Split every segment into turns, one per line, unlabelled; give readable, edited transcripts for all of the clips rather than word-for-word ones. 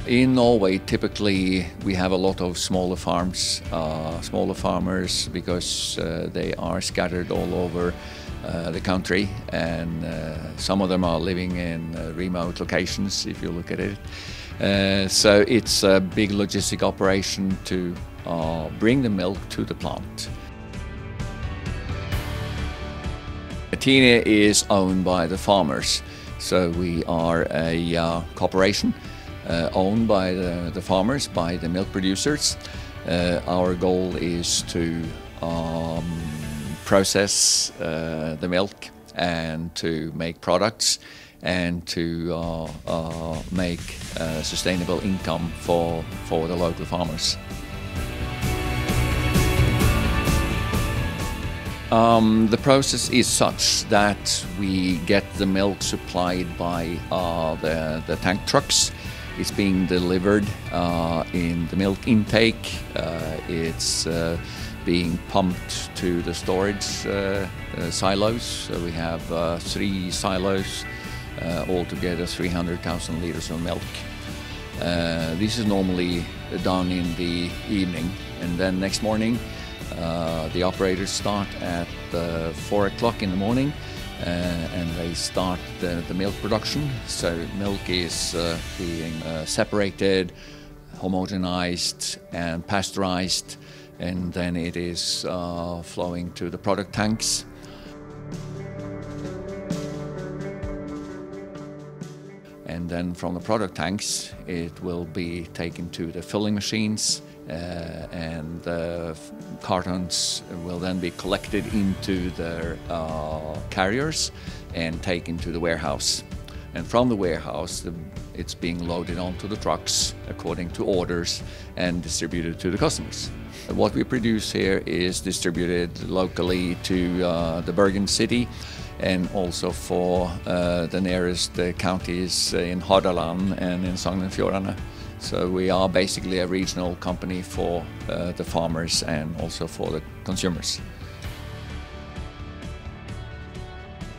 In Norway, typically we have a lot of smaller farms, smaller farmers, because they are scattered all over the country, and some of them are living in remote locations, if you look at it. So it's a big logistic operation to bring the milk to the plant. Tine is owned by the farmers, so we are a corporation owned by the farmers, by the milk producers. Our goal is to process the milk and to make products and to make sustainable income for the local farmers. The process is such that we get the milk supplied by the tank trucks. It's being delivered in the milk intake. It's being pumped to the storage silos. So we have 3 silos, altogether 300,000 liters of milk. This is normally done in the evening, and then next morning the operators start at 4 o'clock in the morning and they start the milk production. So milk is being separated, homogenized and pasteurized, and then it is flowing to the product tanks. And then from the product tanks it will be taken to the filling machines, and the cartons will then be collected into their carriers and taken to the warehouse. And from the warehouse it's being loaded onto the trucks according to orders and distributed to the customers. What we produce here is distributed locally to the Bergen city, and also for the nearest counties in Hordaland and in Sogn og Fjordane. So we are basically a regional company for the farmers and also for the consumers.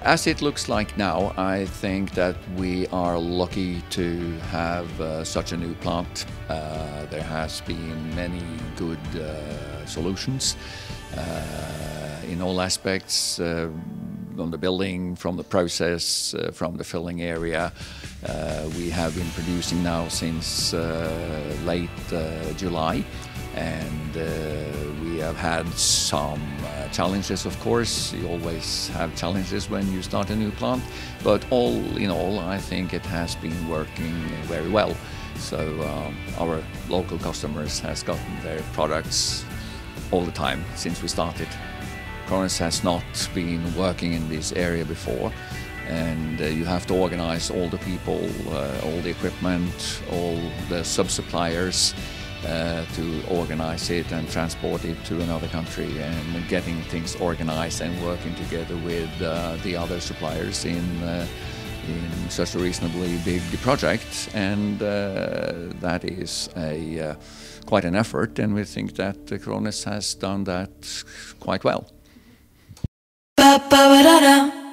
As it looks like now, I think that we are lucky to have such a new plant. There has been many good solutions in all aspects, from the building, from the process, from the filling area. We have been producing now since late July, and we have had some challenges, of course. You always have challenges when you start a new plant, but all in all, I think it has been working very well. So our local customers has gotten their products all the time since we started. Krones has not been working in this area before, and you have to organize all the people, all the equipment, all the sub-suppliers to organize it and transport it to another country, and getting things organized and working together with the other suppliers in such a reasonably big project. And that is quite an effort, and we think that Krones has done that quite well. Ba ba ba da da.